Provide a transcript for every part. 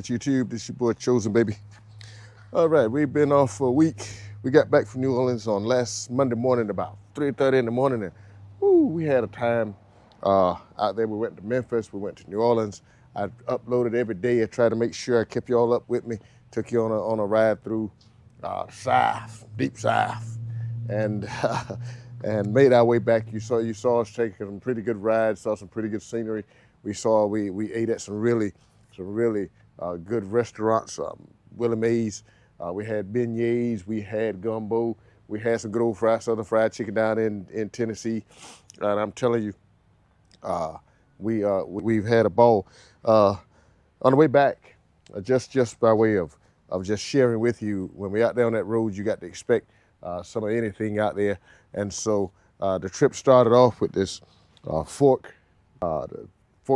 right, YouTube, this is your boy Chosen, baby. All right, we've been off for a week. We got back from New Orleans on last Monday morning about 3:30 in the morning, and we had a time out there. We went to Memphis, we went to New Orleans. I uploaded every day. I tried to make sure I kept you all up with me. Took you on a ride through South, deep South, and and made our way back. You saw us taking some pretty good rides, saw some pretty good scenery. We ate at some really good restaurants. Willie Mae's. We had beignets. We had gumbo. We had some good old southern fried chicken down in Tennessee. And I'm telling you, we've had a ball. On the way back, just by way of just sharing with you, when we're out there on that road, you got to expect some of anything out there. And so the trip started off with this the fork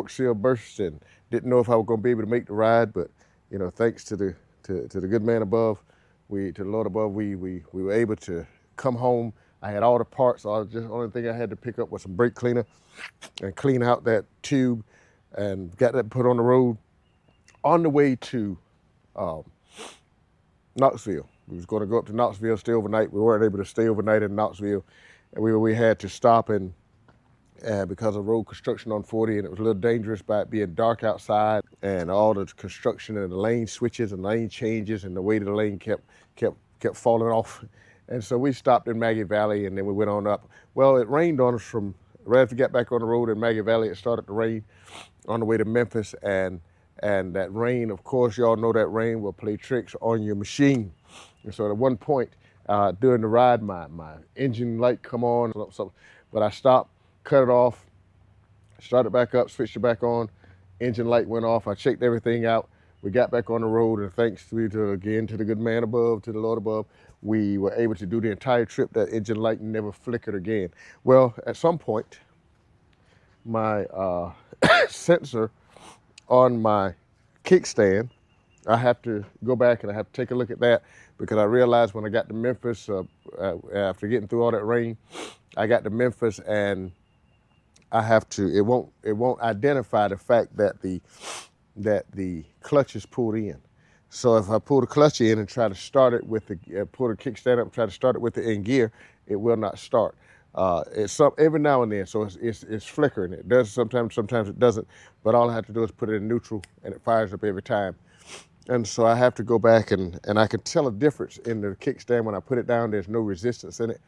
seal burst, and didn't know if I was going to be able to make the ride, but you know, thanks to the good man above, to the Lord above, we were able to come home. I had all the parts. Only thing I had to pick up was some brake cleaner and clean out that tube, and got that put on the road. On the way to Knoxville, we was going to go up to Knoxville, stay overnight. We weren't able to stay overnight in Knoxville, and we had to stop and because of road construction on 40, and it was a little dangerous by it being dark outside, and all the construction and the lane switches and lane changes, and the way the lane kept falling off. And so we stopped in Maggie Valley, and then we went on up. Well, it rained on us from right after we got back on the road in Maggie Valley. It started to rain on the way to Memphis, and that rain, of course, y'all know that rain will play tricks on your machine. And so at one point during the ride, my engine light come on, but I stopped, cut it off, started back up, switched it back on, engine light went off. I checked everything out. We got back on the road, and thanks to the good man above, to the Lord above, we were able to do the entire trip. That engine light never flickered again. Well, at some point, my sensor on my kickstand, I have to go back and I have to take a look at that, because I realized when I got to Memphis, after getting through all that rain, I got to Memphis, and it won't identify the fact that the clutch is pulled in. So if I pull the clutch in and try to start it with pull the kickstand up and try to start it with the in gear, it will not start. It's every now and then, so it's flickering. It does sometimes it doesn't. But all I have to do is put it in neutral, and it fires up every time. And so I have to go back, and I can tell a difference in the kickstand when I put it down. There's no resistance in it.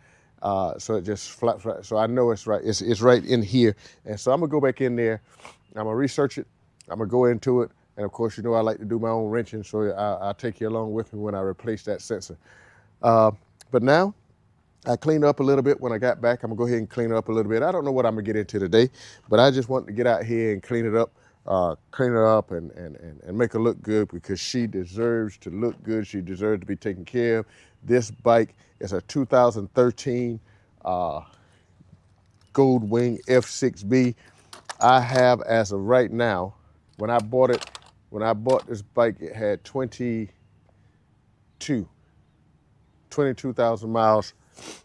So it just flaps right. So I know it's right. It's right in here. And so I'm gonna go back in there. I'm gonna research it. I'm gonna go into it. And of course, you know I like to do my own wrenching, so I'll take you along with me when I replace that sensor. But now I cleaned up a little bit when I got back. I'm gonna go ahead and clean it up a little bit. I don't know what I'm gonna get into today, but I just want to get out here and clean it up and make her look good, because she deserves to look good. She deserves to be taken care of. This bike is a 2013 Gold Wing F6B. I have, as of right now, when I bought this bike, it had 22,000 miles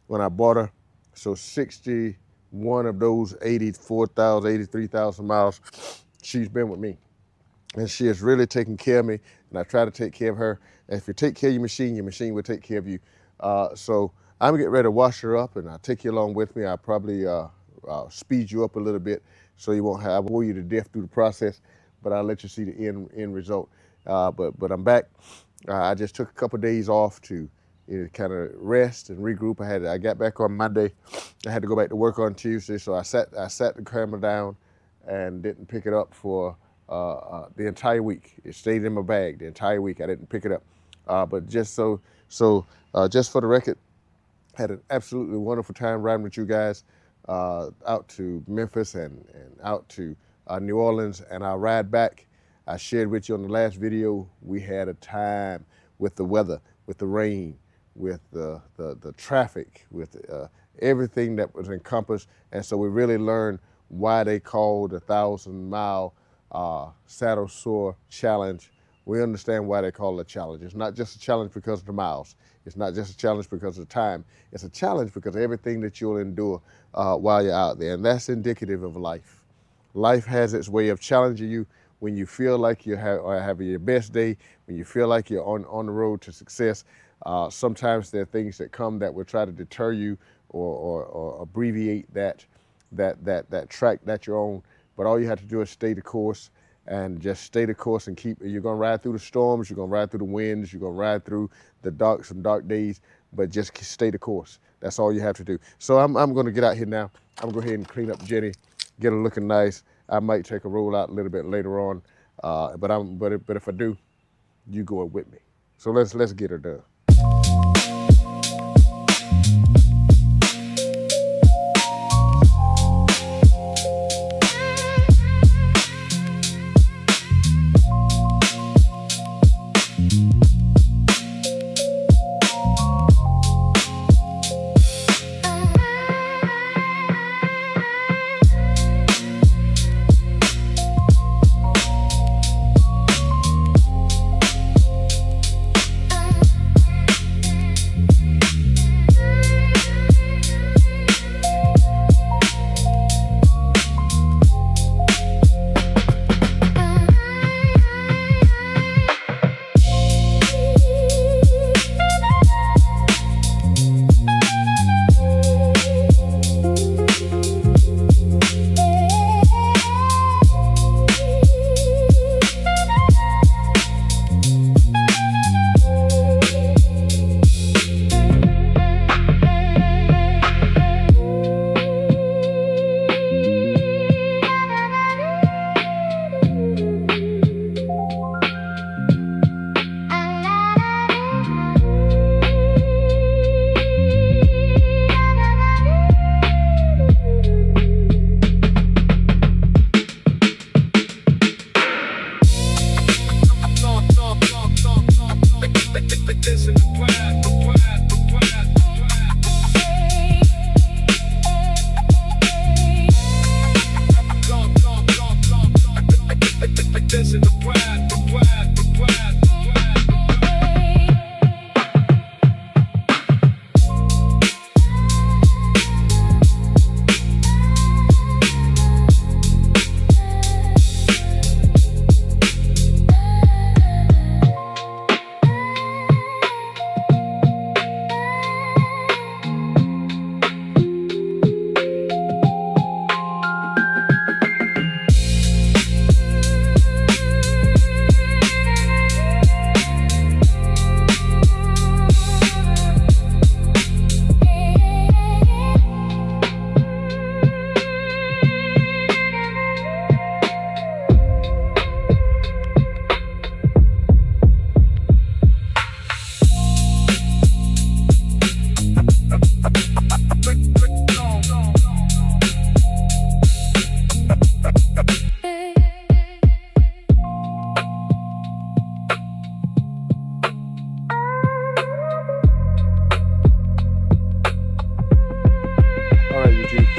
when I bought her. So 61 of those 83,000 miles, she's been with me. And she has really taken care of me, and I try to take care of her. And if you take care of your machine will take care of you. So I'm gonna get ready to wash her up, and I'll take you along with me. I'll probably speed you up a little bit, so you won't bore you to death through the process, but I'll let you see the end result. But I'm back. I just took a couple of days off to kind of rest and regroup. I got back on Monday. I had to go back to work on Tuesday, so I sat the camera down and didn't pick it up for the entire week. It stayed in my bag the entire week. I didn't pick it up. But just just for the record, had an absolutely wonderful time riding with you guys out to Memphis and out to New Orleans. And our ride back, I shared with you on the last video, we had a time with the weather, with the rain, with the traffic, with everything that was encompassed. And so we really learned why they called the 1,000-mile Saddle Sore Challenge. We understand why they call it a challenge. It's not just a challenge because of the miles. It's not just a challenge because of the time. It's a challenge because of everything that you'll endure while you're out there. And that's indicative of life. Life has its way of challenging you when you feel like you are having your best day, when you feel like you're on the road to success. Sometimes there are things that come that will try to deter you or abbreviate that track that you're on. But all you have to do is stay the course, and just stay the course and you're gonna ride through the storms, you're gonna ride through the winds, you're gonna ride through some dark days, but just stay the course. That's all you have to do. So I'm gonna get out here now. I'm gonna go ahead and clean up Ginnie, get her looking nice. I might take a roll out a little bit later on, but if I do, you go with me. So let's get her done.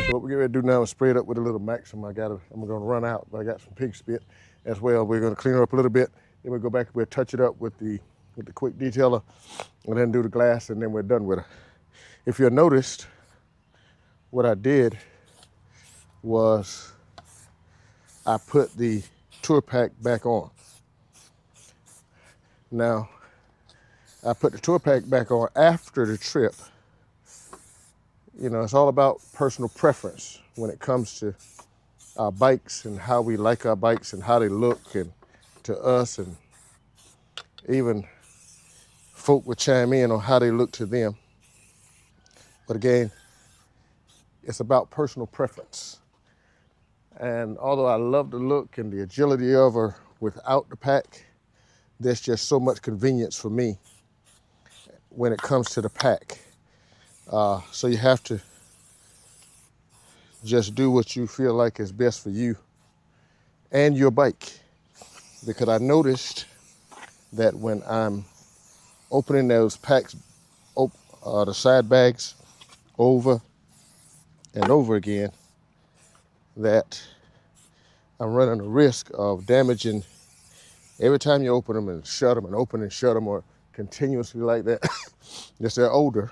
So what we're going to do now is spray it up with a little Maxim. I'm going to run out, but I got some pig spit as well. We're going to clean her up a little bit. Then we'll go back and we'll touch it up with the quick detailer, and then do the glass, and then we're done with her. If you noticed, what I did was I put the tour pack back on. Now, I put the tour pack back on after the trip. You know, it's all about personal preference when it comes to our bikes and how we like our bikes and how they look and to us, and even folk would chime in on how they look to them. But again, it's about personal preference. And although I love the look and the agility of her without the pack, there's just so much convenience for me when it comes to the pack. So you have to just do what you feel like is best for you and your bike. Because I noticed that when I'm opening those packs, the side bags over and over again, that I'm running a risk of damaging every time you open them and shut them and open and shut them, or continuously like that. Yes, they're older.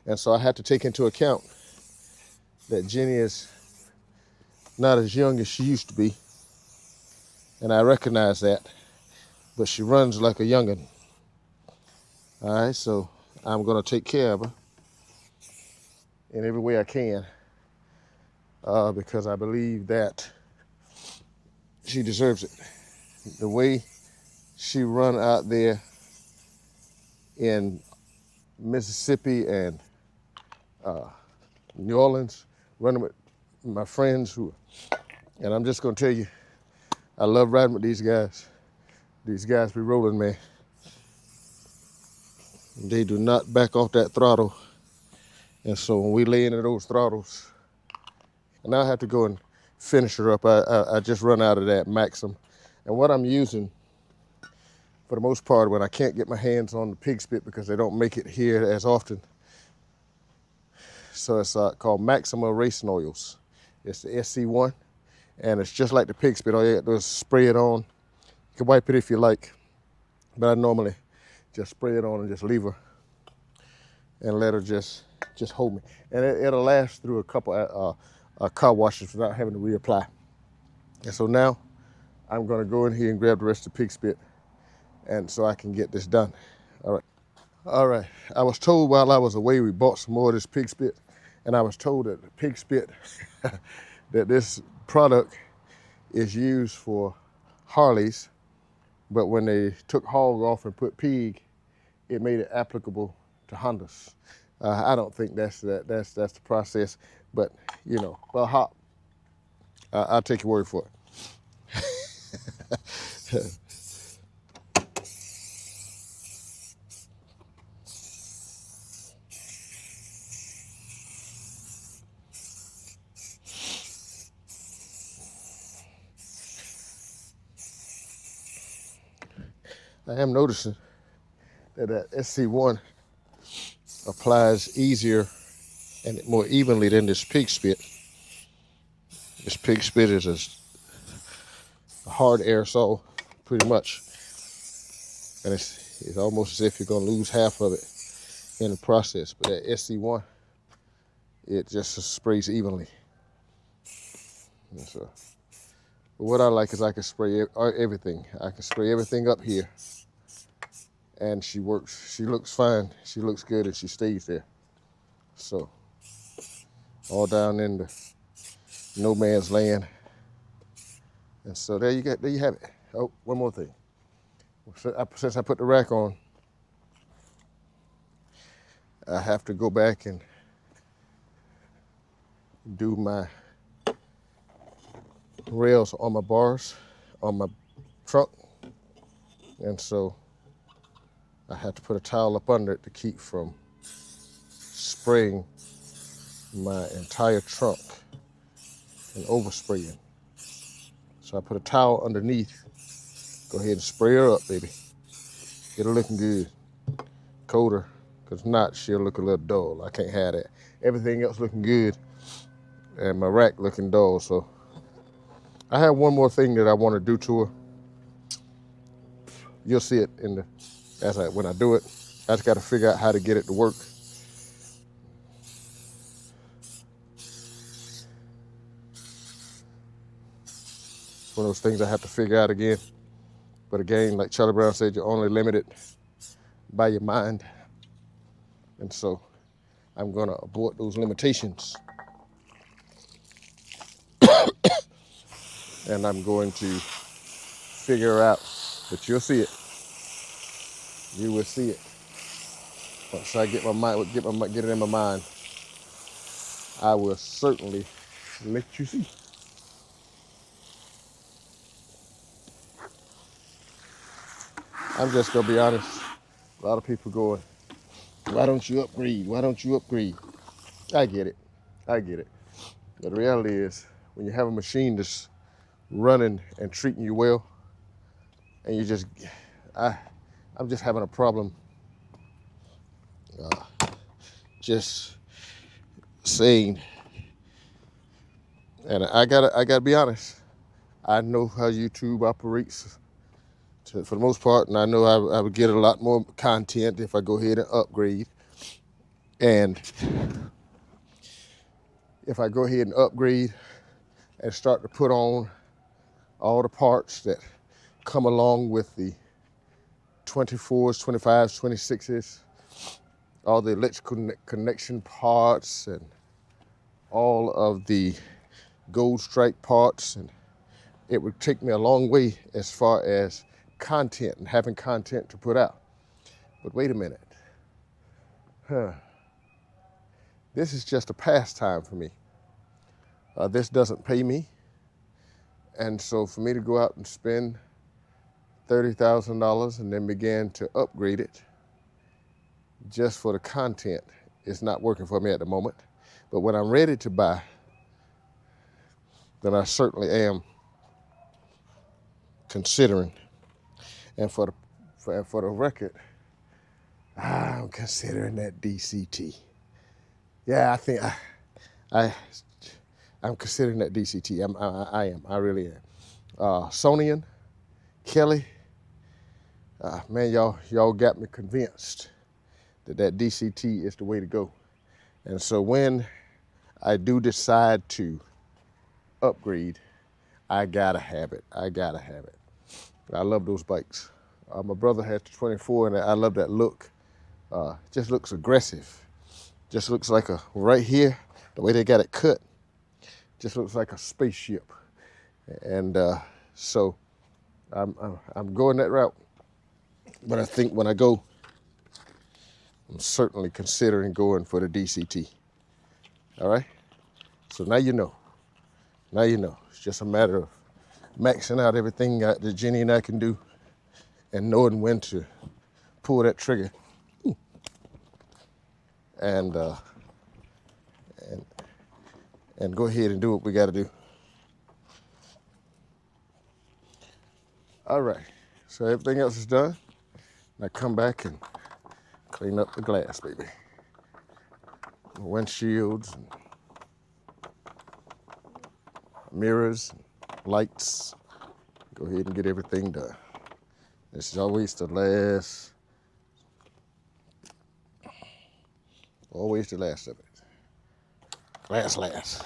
And so I had to take into account that Ginnie is not as young as she used to be. and I recognize that, but she runs like a youngin'. All right, so I'm gonna take care of her in every way I can, because I believe that she deserves it. The way she run out there in Mississippi and New Orleans, running with my friends and I'm just gonna tell you, I love riding with these guys. These guys be rolling, man. They do not back off that throttle. And so when we lay into those throttles, and I have to go and finish her up. I just run out of that Maxim. And what I'm using, for the most part, when I can't get my hands on the pig spit because they don't make it here as often, so it's called Maxima Racing Oils. It's the SC1, and it's just like the pig spit. All you have to do is spray it on. You can wipe it if you like, but I normally just spray it on and just leave her and let her just hold me. And it'll last through a couple car washes without having to reapply. And so now I'm gonna go in here and grab the rest of the pig spit, and so I can get this done. All right. I was told while I was away we bought some more of this pig spit, and I was told that the pig spit, that this product is used for Harleys, but when they took hog off and put pig, it made it applicable to Hondas. I don't think that's the process, but you know, well, hop. I'll take your word for it. I am noticing that SC1 applies easier and more evenly than this pig spit. This pig spit is a hard aerosol, pretty much, and it's almost as if you're gonna lose half of it in the process. But that SC1, it just sprays evenly. And so, but what I like is I can spray everything. I can spray everything up here, and she works. She looks fine. She looks good, and she stays there. So, all down in the no man's land. And so there you have it. Oh, one more thing. Since I put the rack on, I have to go back and do my rails on my bars on my truck, and so I have to put a towel up under it to keep from spraying my entire trunk and overspraying. So I put a towel underneath. Go ahead and spray her up, baby. Get her looking good. Coat her, because if not, she'll look a little dull. I can't have that. Everything else looking good, and my rack looking dull. So I have one more thing that I want to do to her. You'll see it when I do it. I just got to figure out how to get it to work. It's one of those things I have to figure out again. But again, like Charlie Brown said, you're only limited by your mind. And so I'm going to abort those limitations. And I'm going to figure out, but you'll see it. You will see it. Once I get it in my mind, I will certainly let you see. I'm just gonna be honest. A lot of people going, why don't you upgrade? Why don't you upgrade? I get it. But the reality is, when you have a machine that's running and treating you well, and I'm just having a problem just saying, and I gotta be honest. I know how YouTube operates for the most part, and I know I would get a lot more content if I go ahead and upgrade. And if I go ahead and upgrade and start to put on all the parts that come along with the 24s, 25s, 26s, all the electrical connection parts and all of the gold stripe parts, and it would take me a long way as far as content and having content to put out. But wait a minute. This is just a pastime for me. This doesn't pay me. And so for me to go out and spend $30,000 and then begin to upgrade it just for the content is not working for me at the moment. But when I'm ready to buy, then I certainly am considering. And for the record, I'm considering that DCT. Yeah, I think I'm considering that DCT. I am. I really am. Sonian, Kelly, man, y'all got me convinced that DCT is the way to go. And so when I do decide to upgrade, I gotta have it. I gotta have it. I love those bikes. My brother has the 24, and I love that look. Just looks aggressive. Just looks like right here, the way they got it cut, just looks like a spaceship. And so I'm going that route. But I think when I go, I'm certainly considering going for the DCT. All right? So now you know. Now you know. It's just a matter of maxing out everything that Ginnie and I can do and knowing when to pull that trigger. And go ahead and do what we got to do. All right, so everything else is done. Now come back and clean up the glass, baby. Windshields, and mirrors, and lights. Go ahead and get everything done. This is always the last of it. Last.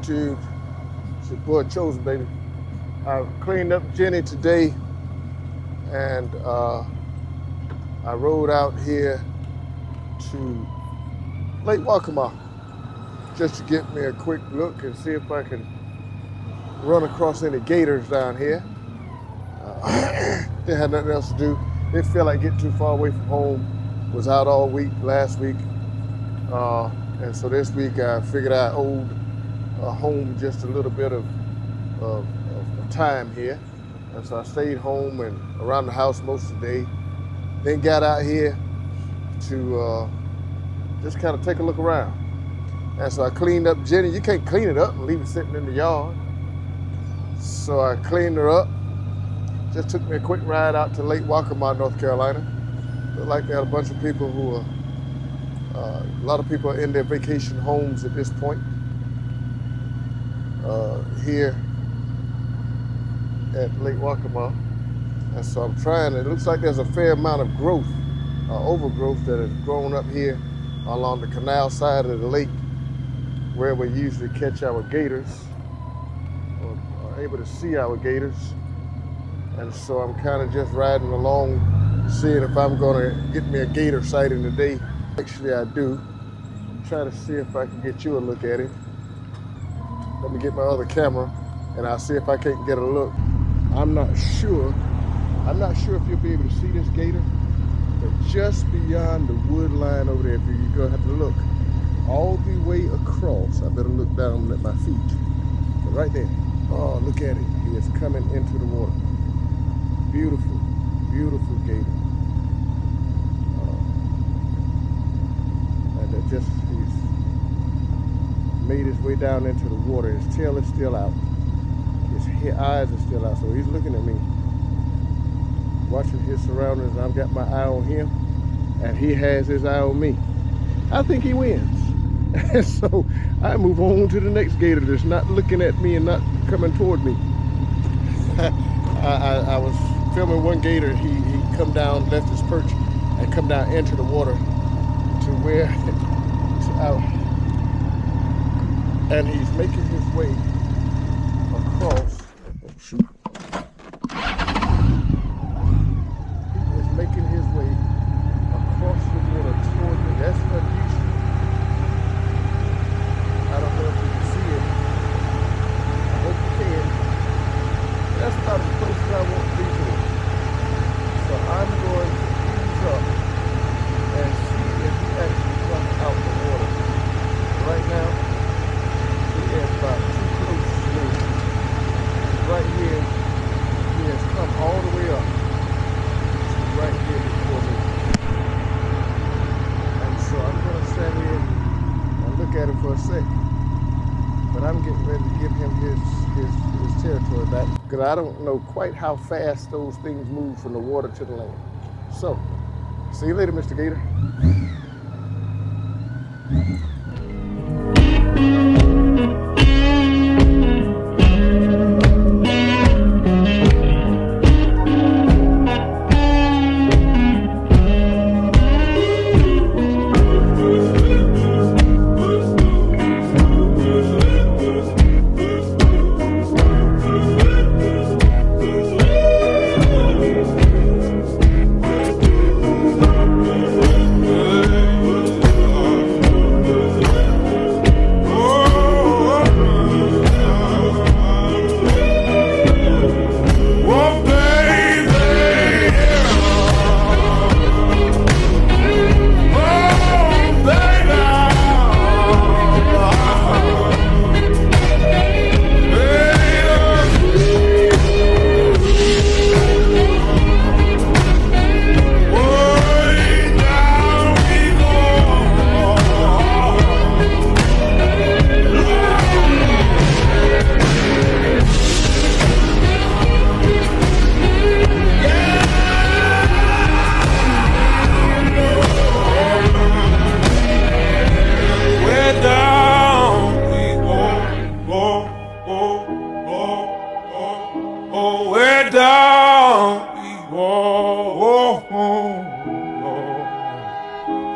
YouTube. It's your boy Chosen, baby. I cleaned up Ginnie today, and I rode out here to Lake Waccamaw just to get me a quick look and see if I can run across any gators down here. Didn't have nothing else to do. Didn't feel like getting too far away from home. Was out all week last week. And so this week I figured I owed home just a little bit of time here. And so I stayed home and around the house most of the day. Then got out here to just kind of take a look around. And so I cleaned up Ginnie. You can't clean it up and leave it sitting in the yard. So I cleaned her up. Just took me a quick ride out to Lake Waccamaw, North Carolina. Looked like they had a bunch of people who are, a lot of people are in their vacation homes at this point here at Lake Waccamaw. And so I'm trying, it looks like there's a fair amount of growth, overgrowth that has grown up here along the canal side of the lake where we usually catch our gators or are able to see our gators. And so I'm kind of just riding along, seeing if I'm gonna get me a gator sighting today. Actually, I do. I'm trying to see if I can get you a look at it. Let me get my other camera and I'll see if I can't get a look. I'm not sure if you'll be able to see this gator, but just beyond the wood line over there, you're gonna have to look all the way across. I better look down at my feet. But right there, oh, look at it. He is coming into the water. Beautiful, beautiful gator. And he's made his way down into the water. His tail is still out. His eyes are still out, so he's looking at me, watching his surroundings. I've got my eye on him, and he has his eye on me. I think he wins. And so I move on to the next gator that's not looking at me and not coming toward me. I was filming one gator. He come down, left his perch, and come down into the water to where and he's making his way across. Oh, shoot. He is making his way across the water toward me. That's unusual. I don't know if you can see it. I hope you can. That's about as close as I want to be to it. So I'm going to ease up and see if he actually comes out the water. Right now, he is about too close to me. Right here, he has come all the way up to right here before me. And so I'm going to stand here and look at him for a second. But I'm getting ready to give him his territory back, because I don't know quite how fast those things move from the water to the land. So, see you later, Mr. Gator.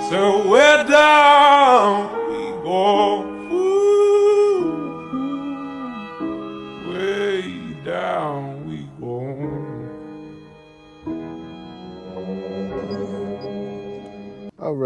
So we're down, we go. Ooh, ooh.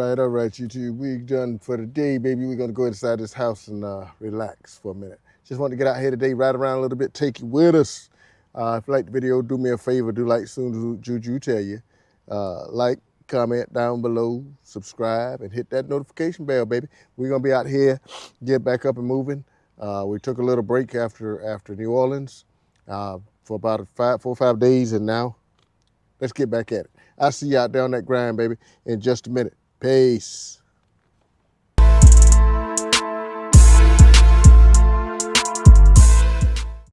all right, YouTube. We done for the day, baby. We're gonna go inside this house and relax for a minute. Just want to get out here today, ride around a little bit, take you with us. If you like the video, do me a favor, do like soon as Juju tell you. Like, comment down below, subscribe, and hit that notification bell, baby. We're gonna be out here, get back up and moving. We took a little break after New Orleans for about 4 or 5 days, and now let's get back at it. I'll see you out there on that grind, baby, in just a minute. Peace.